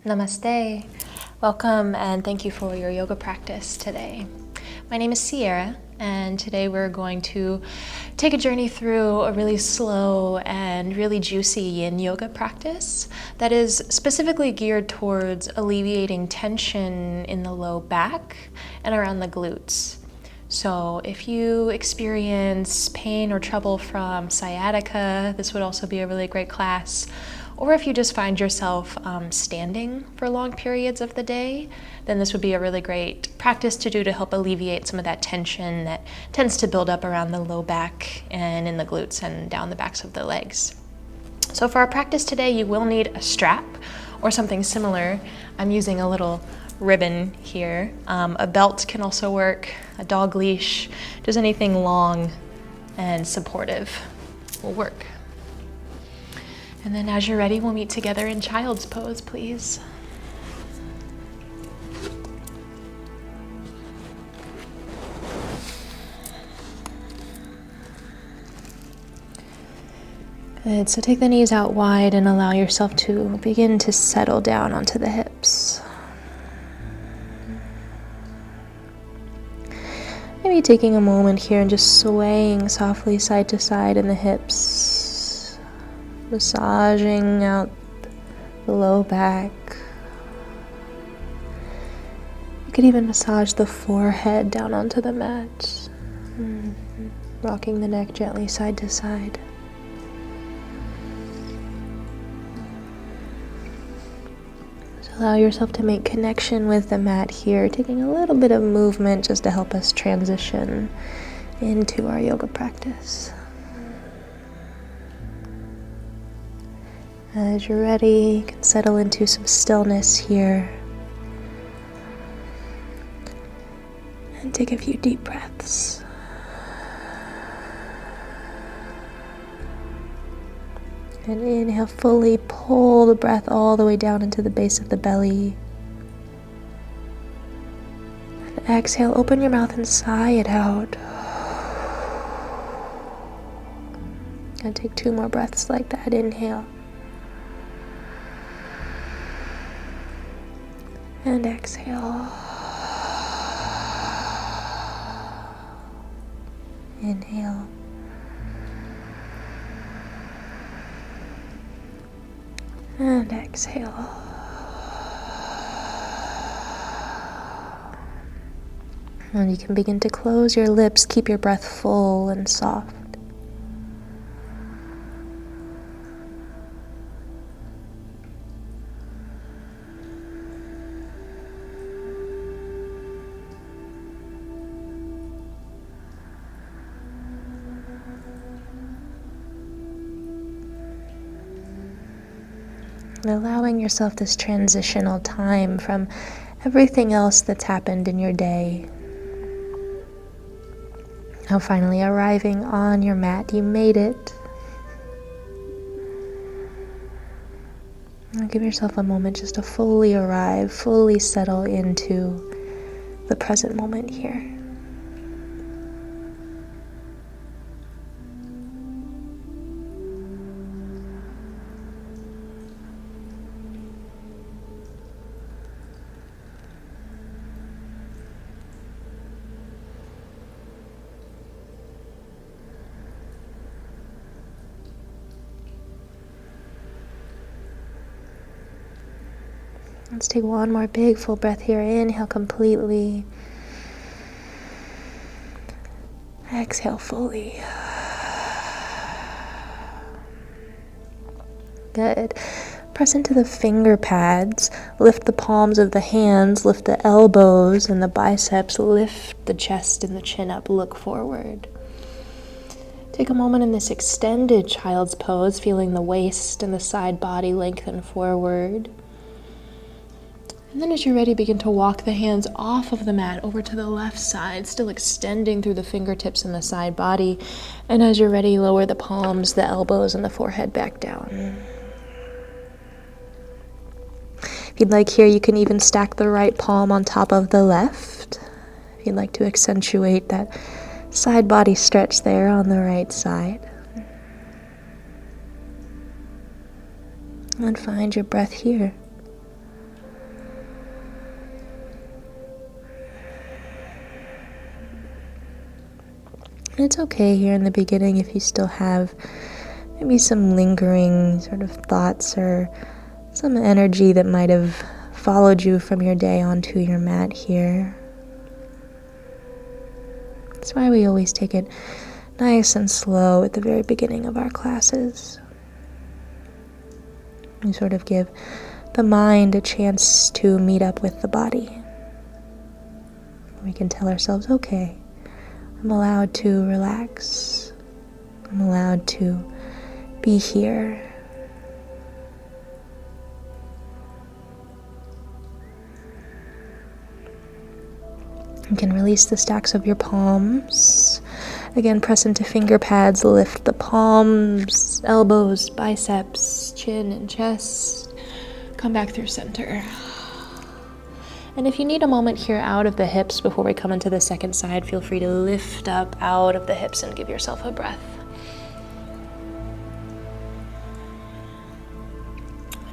Namaste. Welcome and thank you for your yoga practice today. My name is Sierra, and today we're going to take a journey through a really slow and really juicy Yin Yoga practice that is specifically geared towards alleviating tension in the low back and around the glutes. So if you experience pain or trouble from sciatica, this would also be a really great class. Or if you just find yourself standing for long periods of the day, then this would be a really great practice to do to help alleviate some of that tension that tends to build up around the low back and in the glutes and down the backs of the legs. So for our practice today, you will need a strap or something similar. I'm using a little ribbon here. A belt can also work, a dog leash, just anything long and supportive will work. And then as you're ready, we'll meet together in child's pose, please. Good, so take the knees out wide and allow yourself to begin to settle down onto the hips. Maybe taking a moment here and just swaying softly side to side in the hips. Massaging out the low back. You could even massage the forehead down onto the mat. Rocking the neck gently side to side. So allow yourself to make connection with the mat here, taking a little bit of movement just to help us transition into our yoga practice. As you're ready, you can settle into some stillness here. And take a few deep breaths. And inhale fully, pull the breath all the way down into the base of the belly. And exhale, open your mouth and sigh it out. And take 2 more breaths like that. Inhale. And exhale. Inhale. And exhale. And you can begin to close your lips. Keep your breath full and soft. And allowing yourself this transitional time from everything else that's happened in your day. Now finally arriving on your mat, you made it. Now give yourself a moment just to fully arrive, fully settle into the present moment here. Let's take one more big full breath here. Inhale completely. Exhale fully. Good. Press into the finger pads. Lift the palms of the hands. Lift the elbows and the biceps. Lift the chest and the chin up. Look forward. Take a moment in this extended child's pose, feeling the waist and the side body lengthen forward. And then as you're ready, begin to walk the hands off of the mat over to the left side, still extending through the fingertips and the side body. And as you're ready, lower the palms, the elbows, and the forehead back down. If you'd like here, you can even stack the right palm on top of the left. If you'd like to accentuate that side body stretch there on the right side. And find your breath here. It's okay here in the beginning if you still have maybe some lingering sort of thoughts or some energy that might have followed you from your day onto your mat here. That's why we always take it nice and slow at the very beginning of our classes. We sort of give the mind a chance to meet up with the body. We can tell ourselves, okay, I'm allowed to relax. I'm allowed to be here. You can release the stacks of your palms. Again, press into finger pads, lift the palms, elbows, biceps, chin, and chest. Come back through center. And if you need a moment here out of the hips before we come into the second side, feel free to lift up out of the hips and give yourself a breath.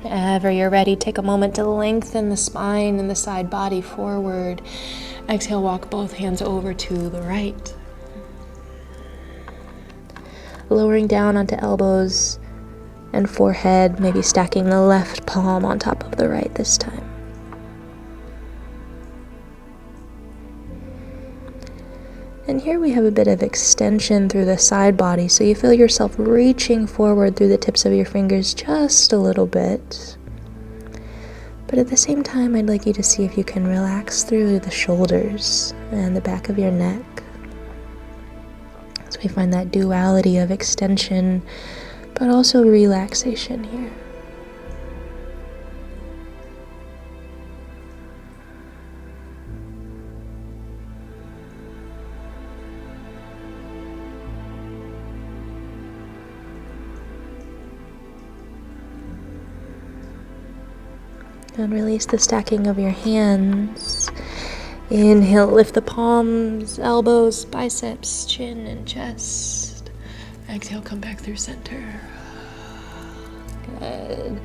Whenever you're ready, take a moment to lengthen the spine and the side body forward. Exhale, walk both hands over to the right. Lowering down onto elbows and forehead, maybe stacking the left palm on top of the right this time. And here we have a bit of extension through the side body, so you feel yourself reaching forward through the tips of your fingers just a little bit. But at the same time, I'd like you to see if you can relax through the shoulders and the back of your neck. So we find that duality of extension, but also relaxation here. And release the stacking of your hands. Inhale, lift the palms, elbows, biceps, chin, and chest. Exhale, come back through center. Good.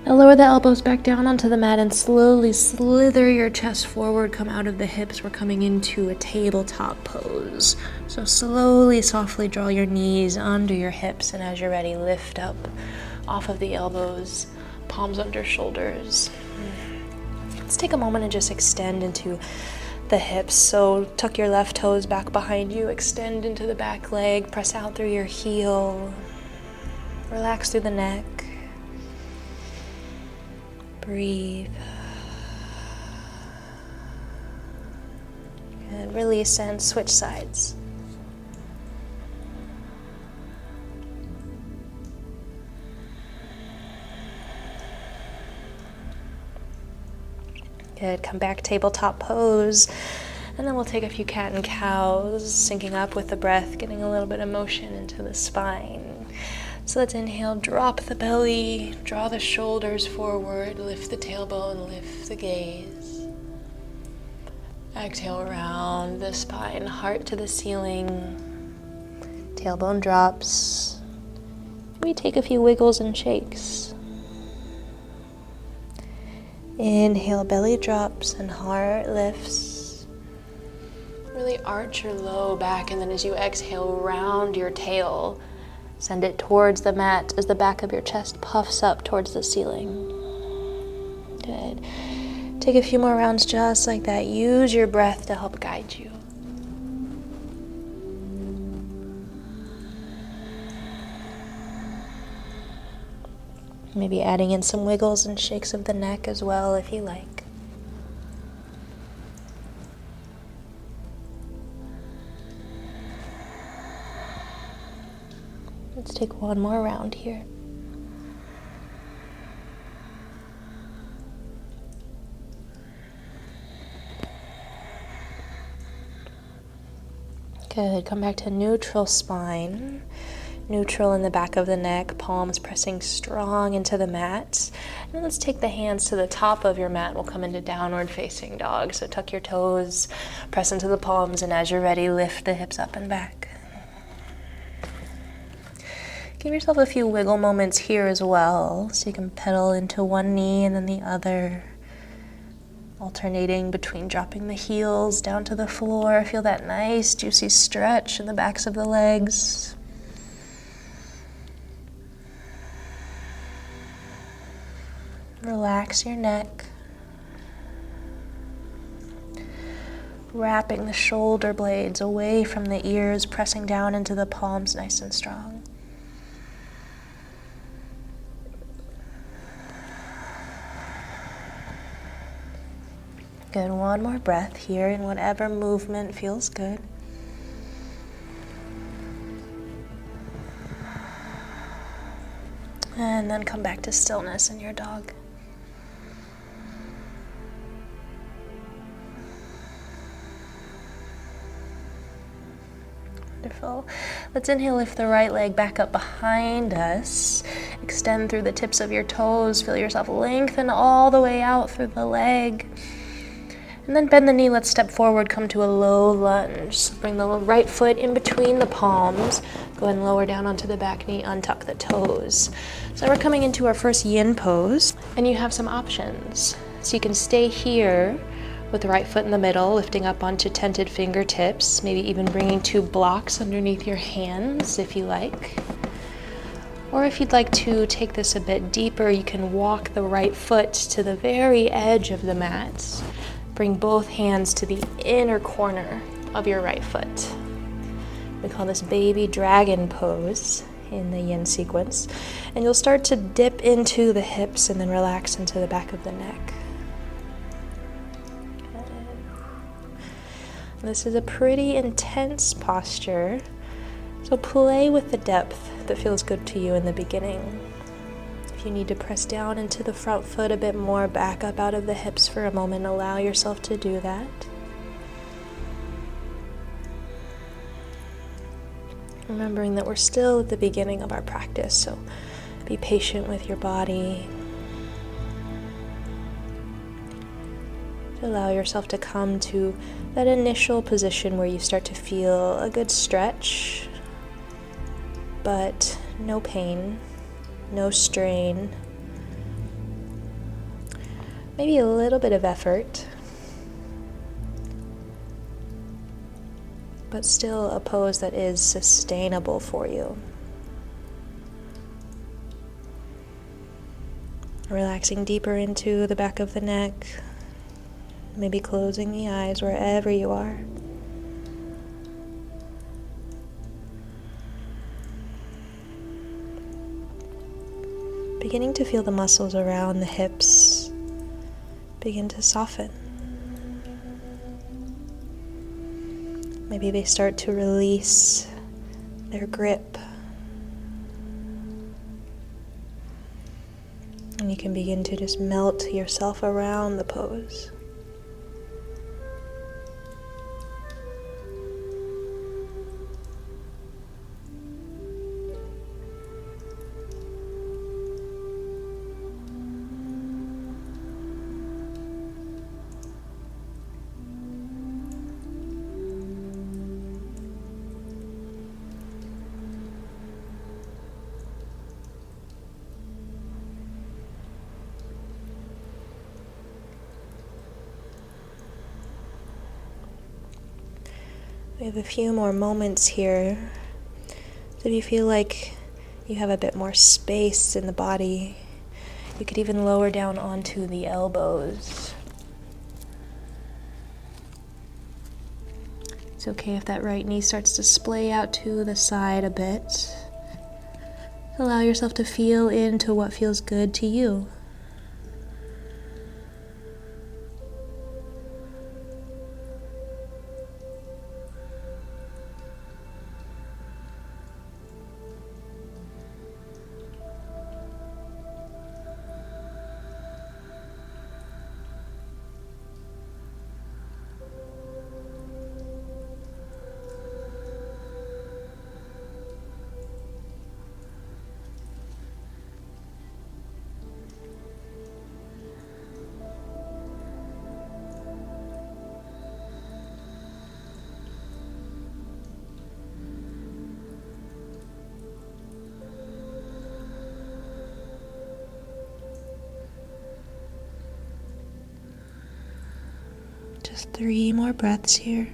Now lower the elbows back down onto the mat and slowly slither your chest forward. Come out of the hips. We're coming into a tabletop pose. So slowly, softly draw your knees under your hips, and as you're ready, lift up off of the elbows. Palms under shoulders. Let's take a moment and just extend into the hips. So tuck your left toes back behind you, extend into the back leg, press out through your heel, relax through the neck, breathe, and release and switch sides. Good, come back, tabletop pose, and then we'll take a few cat and cows, syncing up with the breath, getting a little bit of motion into the spine. So let's inhale, drop the belly, draw the shoulders forward, lift the tailbone, lift the gaze. Exhale, round the spine, heart to the ceiling, tailbone drops. We take a few wiggles and shakes. Inhale, belly drops and heart lifts. Really arch your low back, and then as you exhale, round your tail. Send it towards the mat as the back of your chest puffs up towards the ceiling. Good. Take a few more rounds just like that. Use your breath to help guide you. Maybe adding in some wiggles and shakes of the neck as well if you like. Let's take one more round here. Good, come back to neutral spine. Neutral in the back of the neck, palms pressing strong into the mat. And let's take the hands to the top of your mat. We'll come into downward facing dog. So tuck your toes, press into the palms, and as you're ready, lift the hips up and back. Give yourself a few wiggle moments here as well. So you can pedal into one knee and then the other. alternating between dropping the heels down to the floor. Feel that nice, juicy stretch in the backs of the legs. Relax your neck. Wrapping the shoulder blades away from the ears, pressing down into the palms nice and strong. Good, one more breath here in whatever movement feels good. And then come back to stillness in your dog. Wonderful. Let's inhale, lift the right leg back up behind us. Extend through the tips of your toes. Feel yourself lengthen all the way out through the leg. And then bend the knee, let's step forward, come to a low lunge. So bring the right foot in between the palms. Go ahead and lower down onto the back knee, untuck the toes. So we're coming into our first yin pose, and you have some options. So you can stay here with the right foot in the middle, lifting up onto tented fingertips, maybe even bringing 2 blocks underneath your hands if you like. Or if you'd like to take this a bit deeper, you can walk the right foot to the very edge of the mat. Bring both hands to the inner corner of your right foot. We call this baby dragon pose in the yin sequence. And you'll start to dip into the hips and then relax into the back of the neck. This is a pretty intense posture, so play with the depth that feels good to you in the beginning. If you need to press down into the front foot a bit more, back up out of the hips for a moment, allow yourself to do that. Remembering that we're still at the beginning of our practice, so be patient with your body. Allow yourself to come to that initial position where you start to feel a good stretch, but no pain, no strain, maybe a little bit of effort, but still a pose that is sustainable for you. Relaxing deeper into the back of the neck, maybe closing the eyes wherever you are. Beginning to feel the muscles around the hips begin to soften. Maybe they start to release their grip. And you can begin to just melt yourself around the pose. We have a few more moments here. So if you feel like you have a bit more space in the body, you could even lower down onto the elbows. It's okay if that right knee starts to splay out to the side a bit. Allow yourself to feel into what feels good to you. Just 3 more breaths here.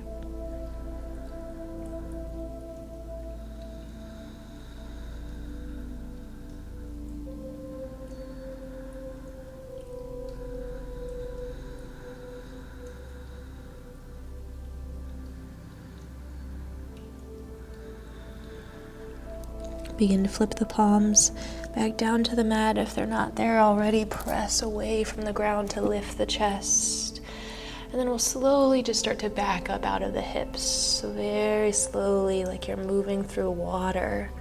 Begin to flip the palms back down to the mat. If they're not there already, press away from the ground to lift the chest. And then we'll slowly just start to back up out of the hips. So very slowly, like you're moving through water.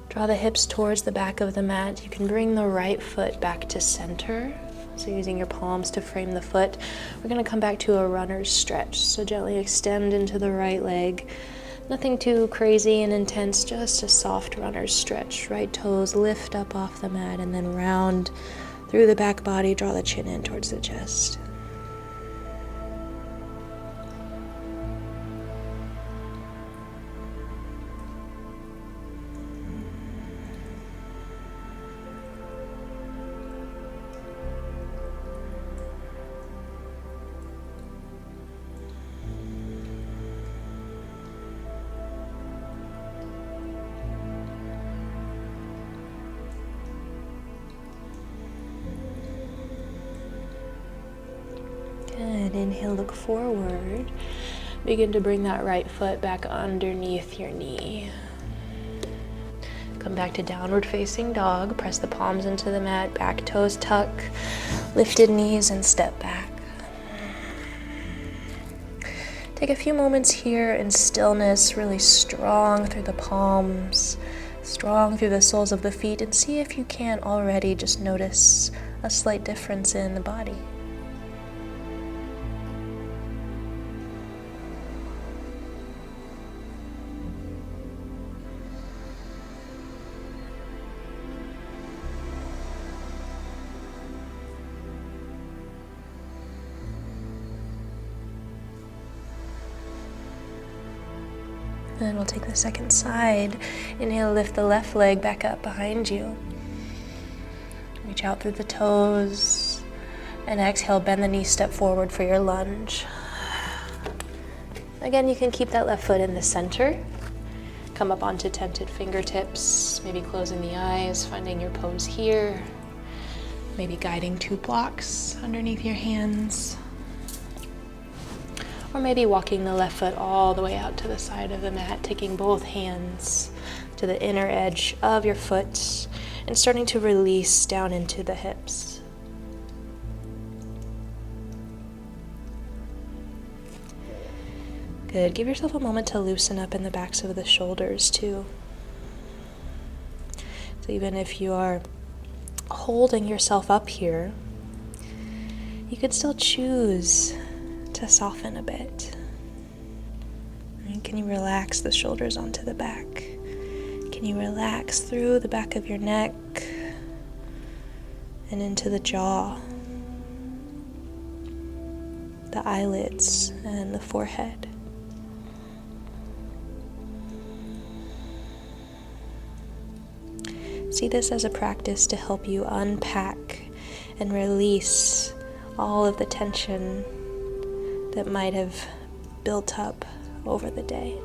Draw the hips towards the back of the mat. You can bring the right foot back to center. So using your palms to frame the foot. We're going to come back to a runner's stretch. So gently extend into the right leg. Nothing too crazy and intense, just a soft runner's stretch. Right toes lift up off the mat and then round through the back body. Draw the chin in towards the chest. Good. Inhale, look forward. Begin to bring that right foot back underneath your knee. Come back to downward facing dog. Press the palms into the mat, back toes tuck, lifted knees, and step back. Take a few moments here in stillness, really strong through the palms, strong through the soles of the feet, and see if you can't already just notice a slight difference in the body. And we'll take the second side. Inhale, lift the left leg back up behind you. Reach out through the toes. And exhale, bend the knee, step forward for your lunge. Again, you can keep that left foot in the center. Come up onto tented fingertips, maybe closing the eyes, finding your pose here. Maybe guiding 2 blocks underneath your hands. Or maybe walking the left foot all the way out to the side of the mat, taking both hands to the inner edge of your foot and starting to release down into the hips. Good. Give yourself a moment to loosen up in the backs of the shoulders too. So even if you are holding yourself up here, you could still choose to soften a bit. And can you relax the shoulders onto the back? Can you relax through the back of your neck and into the jaw, the eyelids, and the forehead? See this as a practice to help you unpack and release all of the tension that might have built up over the day.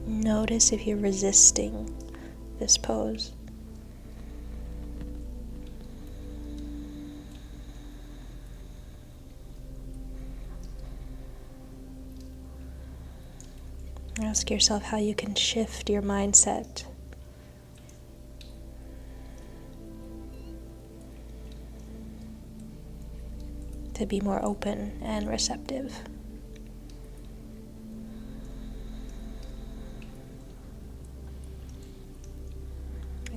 Notice if you're resisting this pose. Ask yourself how you can shift your mindset. To be more open and receptive.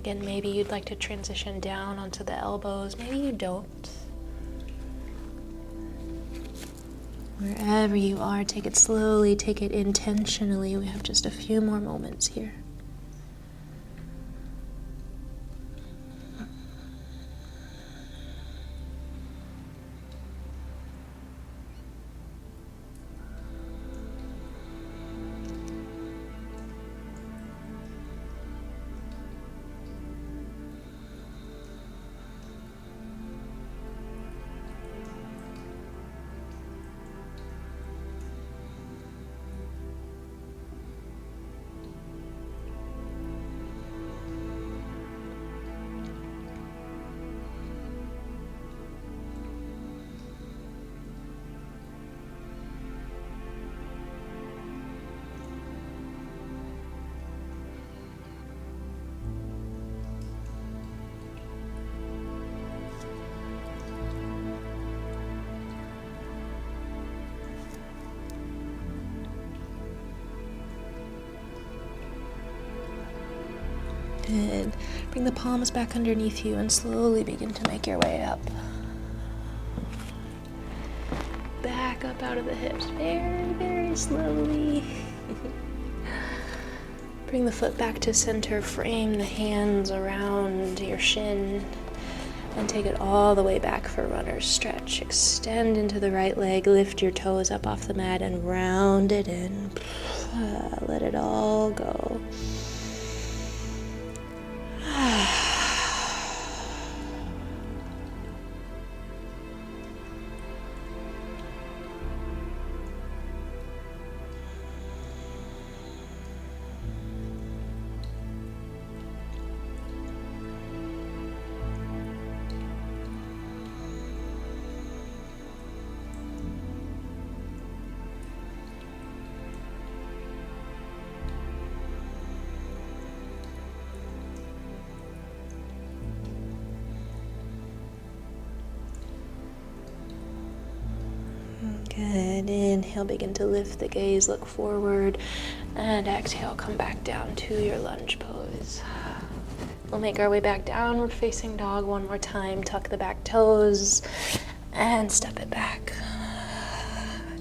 Again, maybe you'd like to transition down onto the elbows. Maybe you don't. Wherever you are, take it slowly, take it intentionally. We have just a few more moments here. Good. Bring the palms back underneath you and slowly begin to make your way up. Back up out of the hips, very, very slowly. Bring the foot back to center, frame the hands around your shin, and take it all the way back for runner's stretch. Extend into the right leg, lift your toes up off the mat and round it in. Let it all go. Good. Inhale, begin to lift the gaze, look forward, and exhale, come back down to your lunge pose. We'll make our way back downward facing dog one more time. Tuck the back toes and step it back.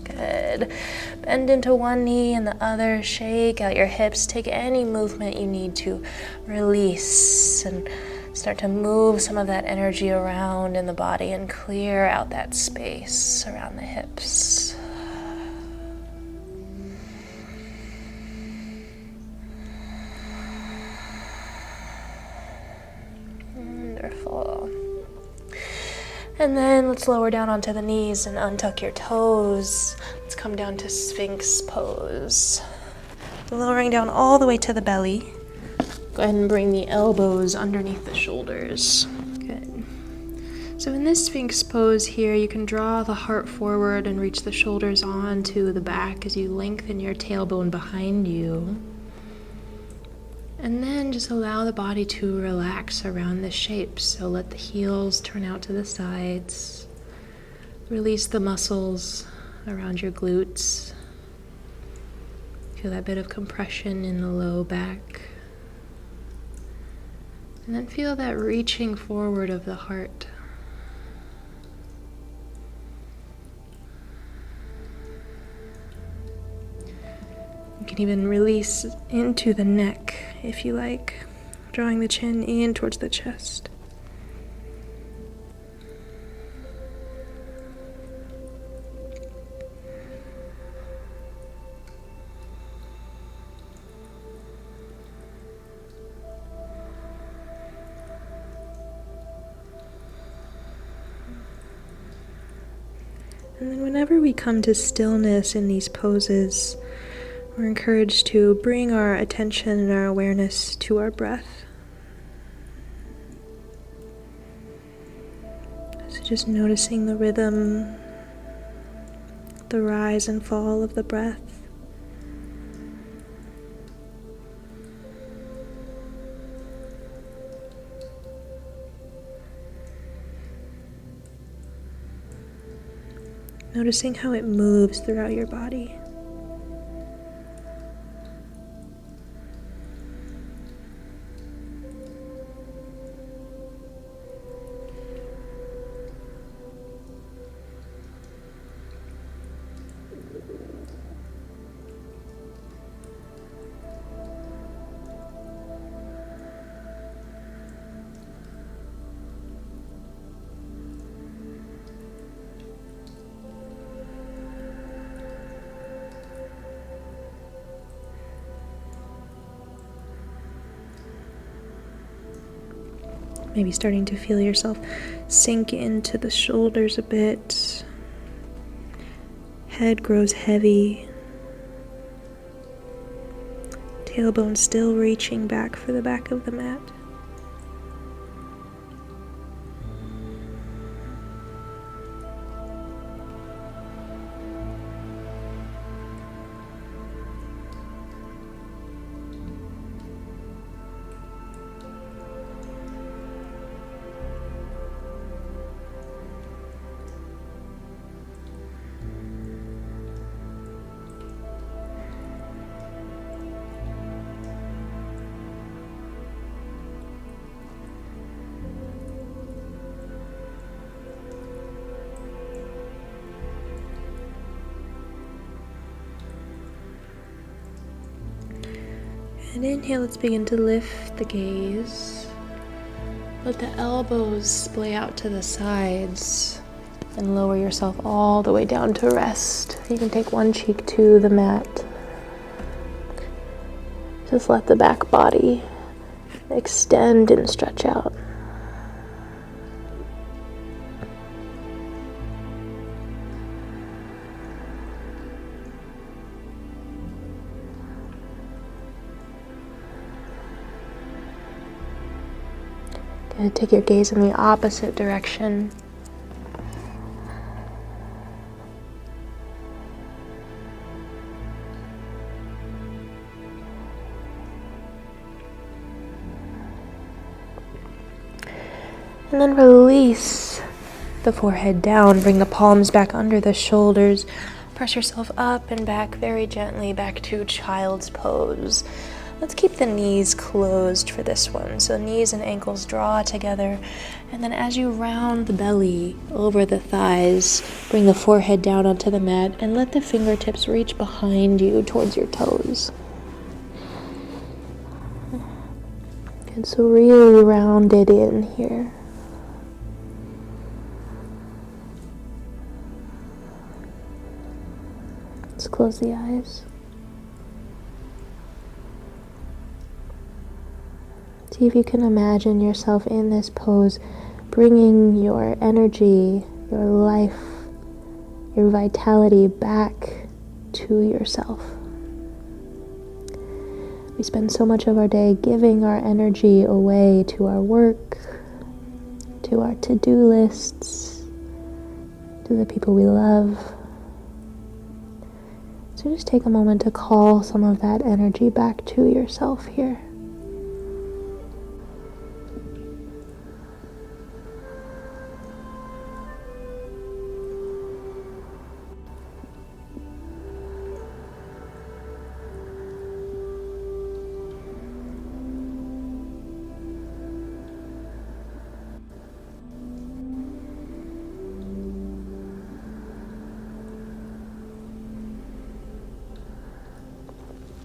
Good. Bend into one knee and the other. Shake out your hips. Take any movement you need to release and start to move some of that energy around in the body and clear out that space around the hips. Wonderful. And then let's lower down onto the knees and untuck your toes. Let's come down to Sphinx pose. Lowering down all the way to the belly. Go ahead and bring the elbows underneath the shoulders. Good. So in this Sphinx pose here, you can draw the heart forward and reach the shoulders onto the back as you lengthen your tailbone behind you. And then just allow the body to relax around the shape. So let the heels turn out to the sides. Release the muscles around your glutes. Feel that bit of compression in the low back. And then feel that reaching forward of the heart. You can even release into the neck if you like, drawing the chin in towards the chest. And then whenever we come to stillness in these poses, we're encouraged to bring our attention and our awareness to our breath. So just noticing the rhythm, the rise and fall of the breath. Noticing how it moves throughout your body. Maybe starting to feel yourself sink into the shoulders a bit. Head grows heavy. Tailbone still reaching back for the back of the mat. And inhale, let's begin to lift the gaze. Let the elbows splay out to the sides and lower yourself all the way down to rest. You can take one cheek to the mat. Just let the back body extend and stretch out. And take your gaze in the opposite direction. And then release the forehead down. Bring the palms back under the shoulders. Press yourself up and back very gently back to child's pose. Let's keep the knees closed for this one. So knees and ankles draw together. And then as you round the belly over the thighs, bring the forehead down onto the mat and let the fingertips reach behind you towards your toes. And so really round it in here. Let's close the eyes. See if you can imagine yourself in this pose, bringing your energy, your life, your vitality back to yourself. We spend so much of our day giving our energy away to our work, to our to-do lists, to the people we love. So just take a moment to call some of that energy back to yourself here.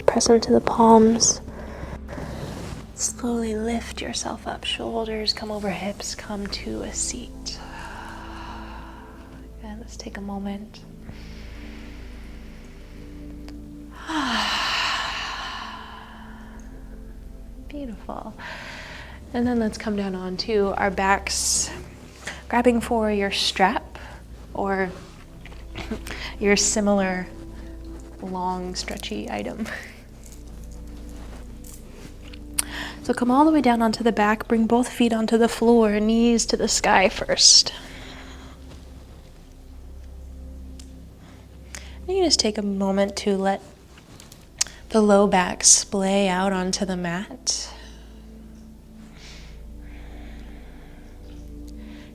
Press into the palms. Slowly lift yourself up. Shoulders come over hips. Come to a seat. And let's take a moment. Beautiful. And then let's come down onto our backs, grabbing for your strap or your similar long, stretchy item. So come all the way down onto the back, bring both feet onto the floor, knees to the sky first. And you just take a moment to let the low back splay out onto the mat.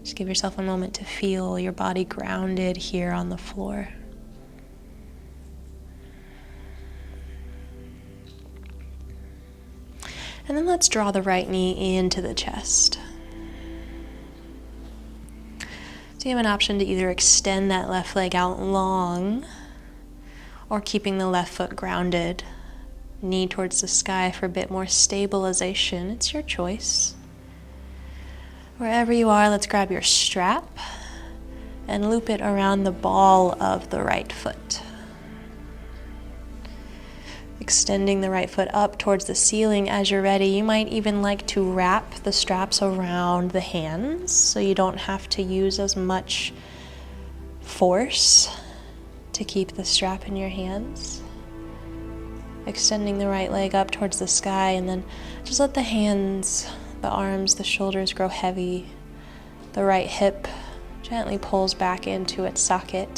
Just give yourself a moment to feel your body grounded here on the floor. And then let's draw the right knee into the chest. So you have an option to either extend that left leg out long or keeping the left foot grounded, knee towards the sky for a bit more stabilization. It's your choice. Wherever you are, let's grab your strap and loop it around the ball of the right foot. Extending the right foot up towards the ceiling as you're ready. You might even like to wrap the straps around the hands so you don't have to use as much force to keep the strap in your hands. Extending the right leg up towards the sky, and then just let the hands, the arms, the shoulders grow heavy. The right hip gently pulls back into its socket.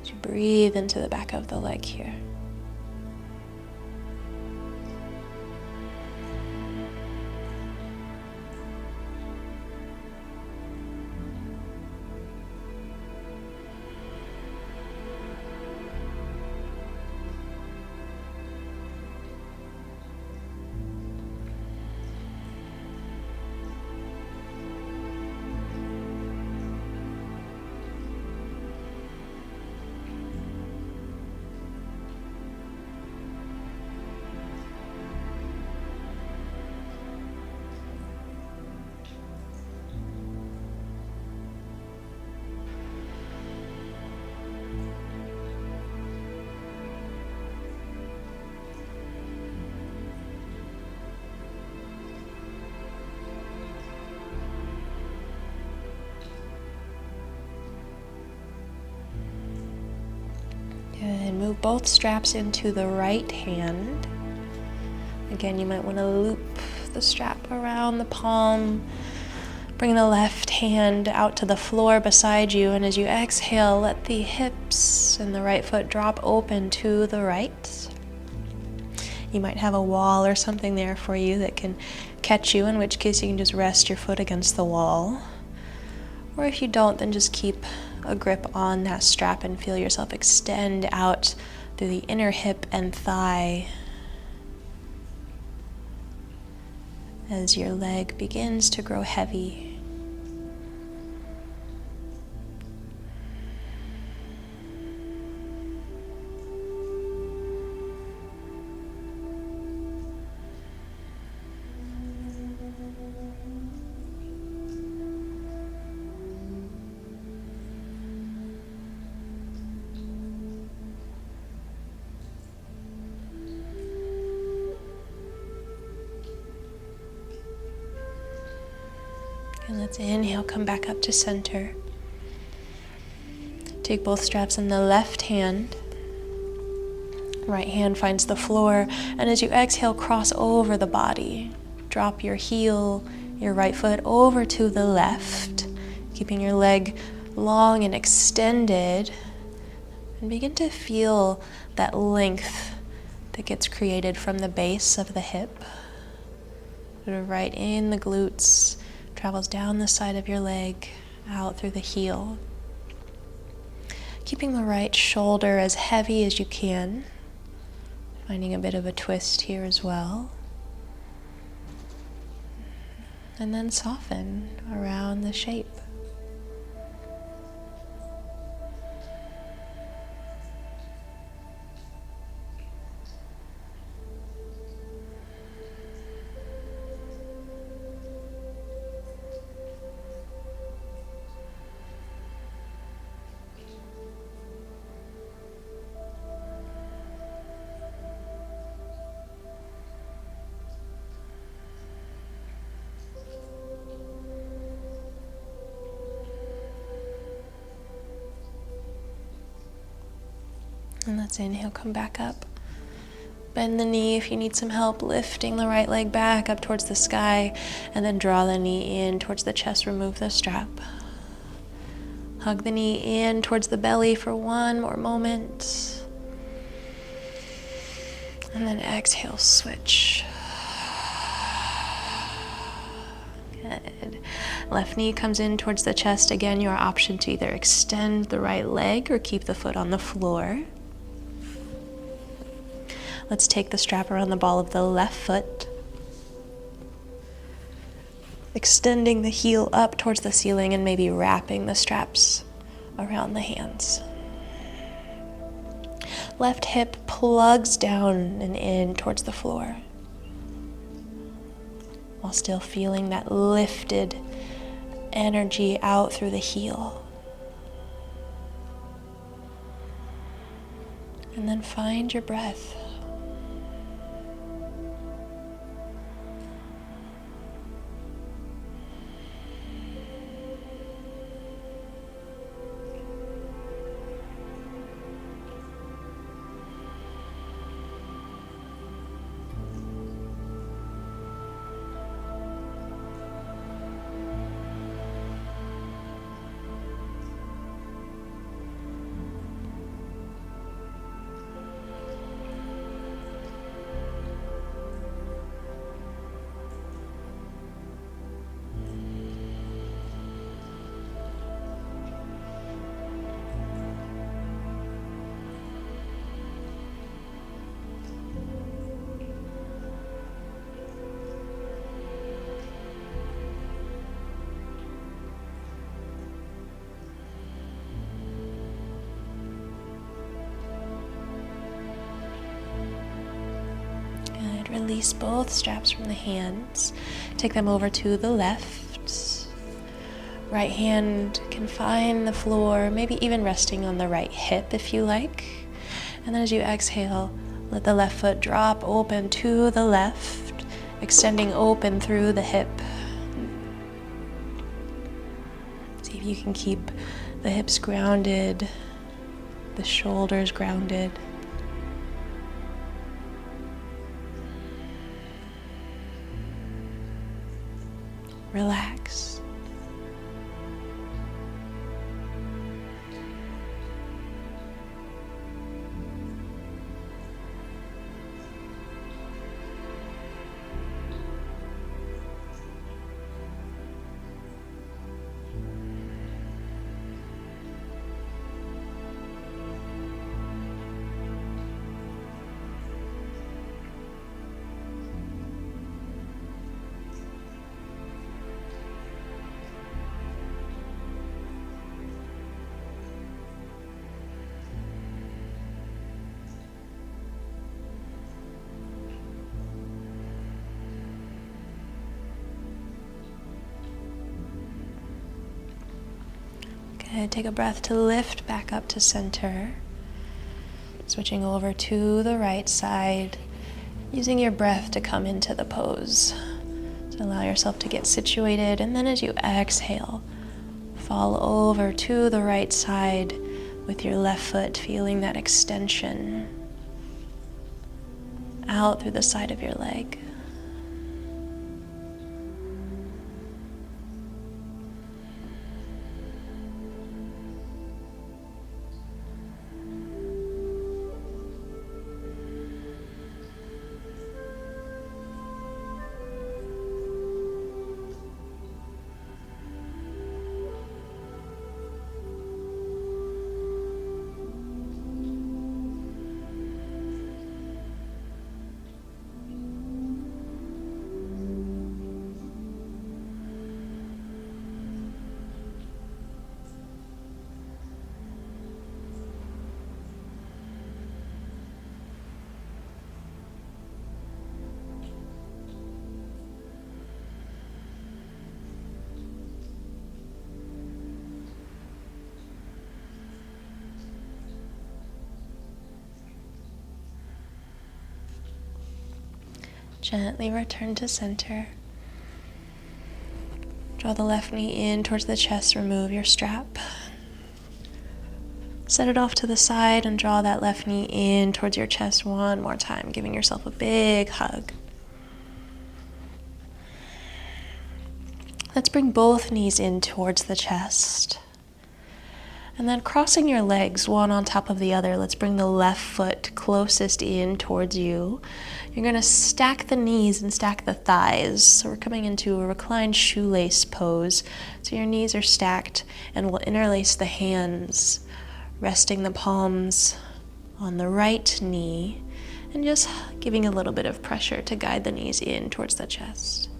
As you breathe into the back of the leg here. Good. Move both straps into the right hand. Again, you might want to loop the strap around the palm. Bring the left hand out to the floor beside you, and as you exhale, let the hips and the right foot drop open to the right. You might have a wall or something there for you that can catch you, in which case you can just rest your foot against the wall. Or if you don't, then just keep a grip on that strap and feel yourself extend out through the inner hip and thigh as your leg begins to grow heavy. And let's inhale, come back up to center. Take both straps in the left hand. Right hand finds the floor. And as you exhale, cross over the body. Drop your heel, your right foot over to the left, keeping your leg long and extended. And begin to feel that length that gets created from the base of the hip. Sort of right in the glutes. Travels down the side of your leg, out through the heel. Keeping the right shoulder as heavy as you can. Finding a bit of a twist here as well. And then soften around the shape. And let's inhale, come back up. Bend the knee if you need some help, lifting the right leg back up towards the sky, and then draw the knee in towards the chest, remove the strap. Hug the knee in towards the belly for one more moment. And then exhale, switch. Good. Left knee comes in towards the chest. Again, your option to either extend the right leg or keep the foot on the floor. Let's take the strap around the ball of the left foot. Extending the heel up towards the ceiling and maybe wrapping the straps around the hands. Left hip plugs down and in towards the floor, while still feeling that lifted energy out through the heel. And then find your breath. Release both straps from the hands. Take them over to the left. Right hand can find the floor, maybe even resting on the right hip if you like. And then as you exhale, let the left foot drop open to the left, extending open through the hip. See if you can keep the hips grounded, the shoulders grounded. Relax. Good. Take a breath to lift back up to center. Switching over to the right side, using your breath to come into the pose. So allow yourself to get situated, and then as you exhale, fall over to the right side with your left foot, feeling that extension out through the side of your leg. Gently return to center. Draw the left knee in towards the chest, remove your strap. Set it off to the side and draw that left knee in towards your chest one more time, giving yourself a big hug. Let's bring both knees in towards the chest. And then crossing your legs one on top of the other, let's bring the left foot closest in towards you. You're going to stack the knees and stack the thighs. So we're coming into a reclined shoelace pose. So your knees are stacked, and we'll interlace the hands, resting the palms on the right knee and just giving a little bit of pressure to guide the knees in towards the chest.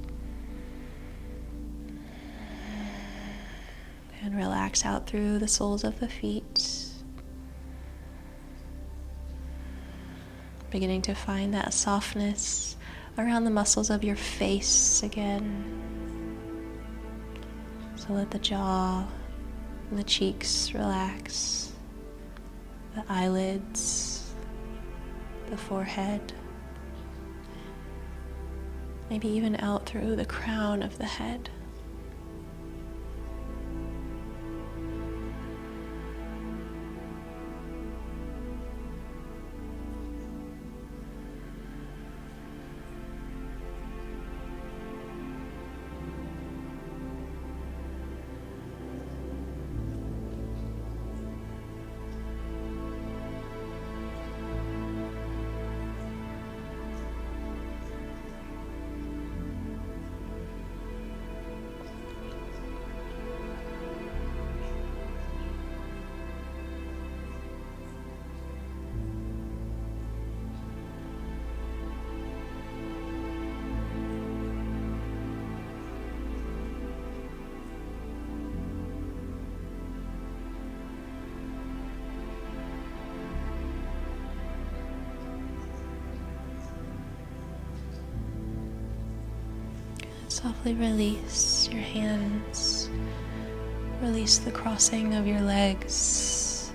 And relax out through the soles of the feet. Beginning to find that softness around the muscles of your face again. So let the jaw and the cheeks relax, the eyelids, the forehead, maybe even out through the crown of the head. Softly release your hands, release the crossing of your legs,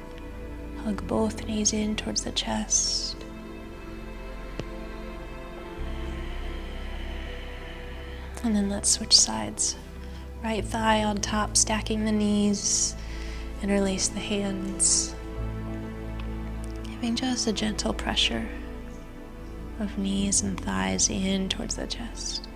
hug both knees in towards the chest. And then let's switch sides. Right thigh on top, stacking the knees, and release the hands, giving just a gentle pressure of knees and thighs in towards the chest.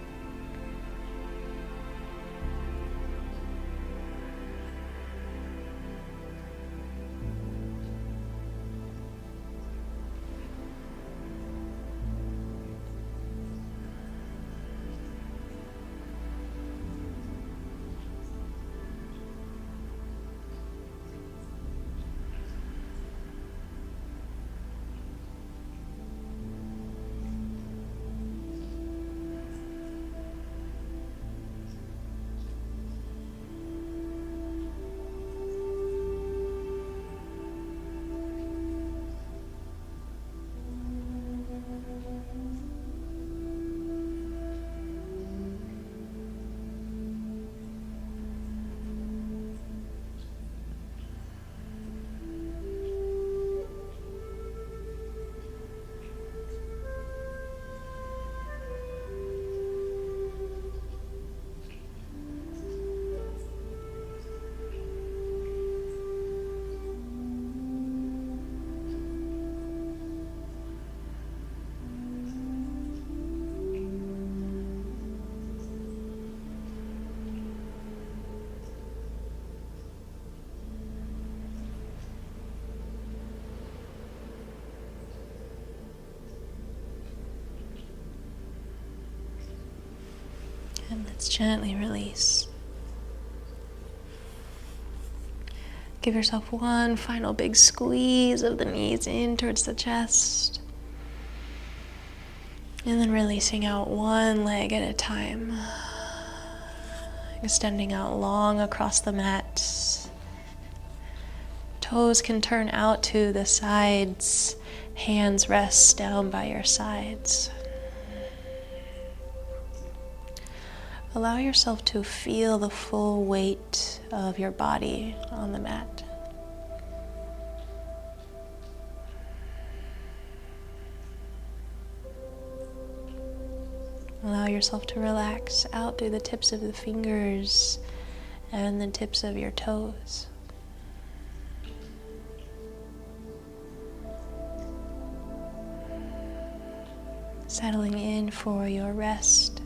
And let's gently release. Give yourself one final big squeeze of the knees in towards the chest. And then releasing out one leg at a time. Extending out long across the mat. Toes can turn out to the sides. Hands rest down by your sides. Allow yourself to feel the full weight of your body on the mat. Allow yourself to relax out through the tips of the fingers and the tips of your toes. Settling in for your rest.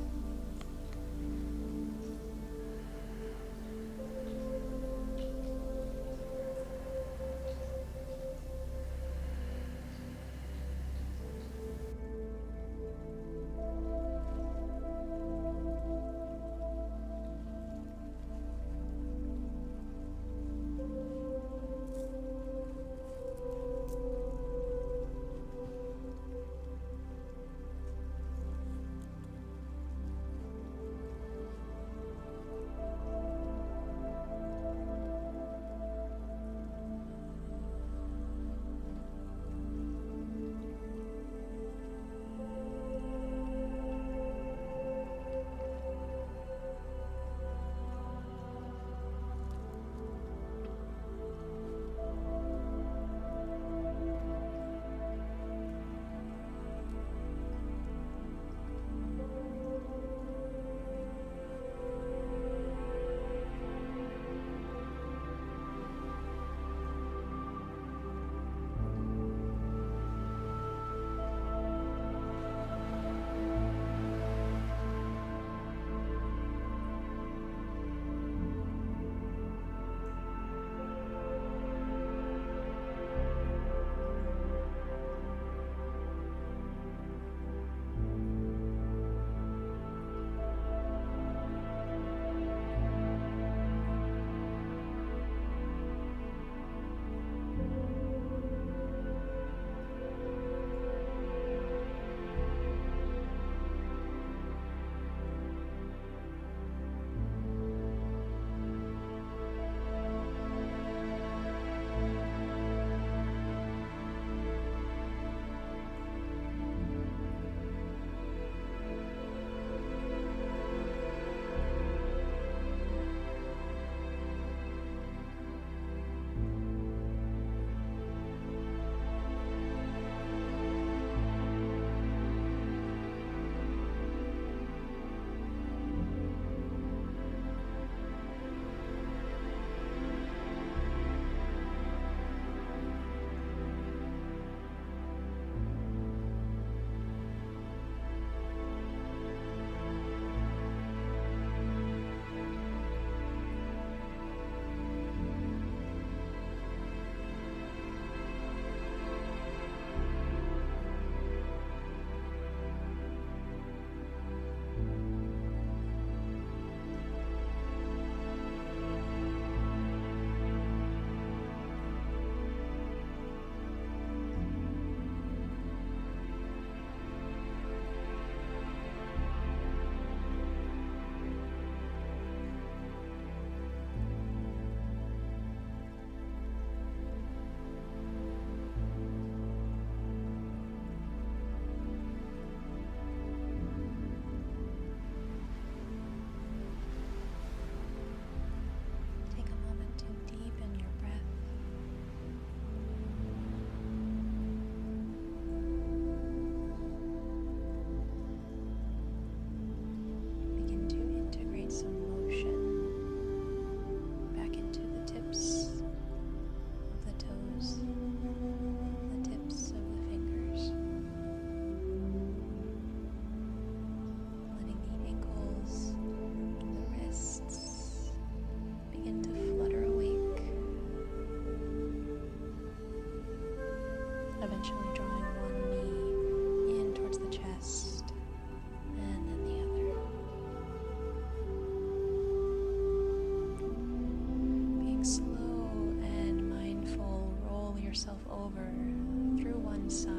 over through one side.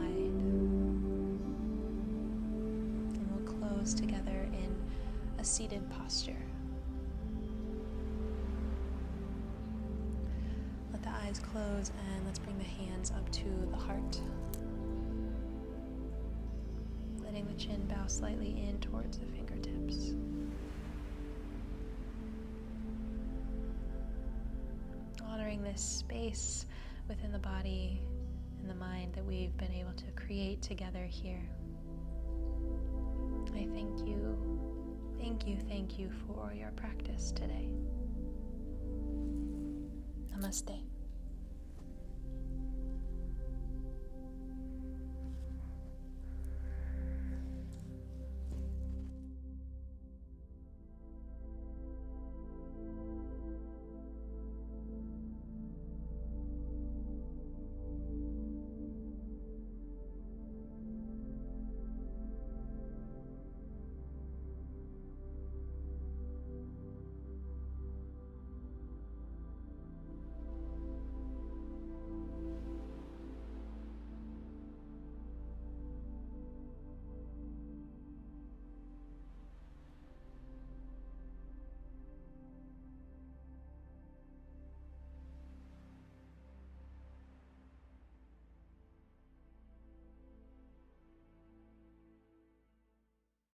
And we'll close together in a seated posture. Let the eyes close and let's bring the hands up to the heart. Letting the chin bow slightly in towards the fingertips. Honoring this space within the body and the mind that we've been able to create together here. I thank you for your practice today. Namaste.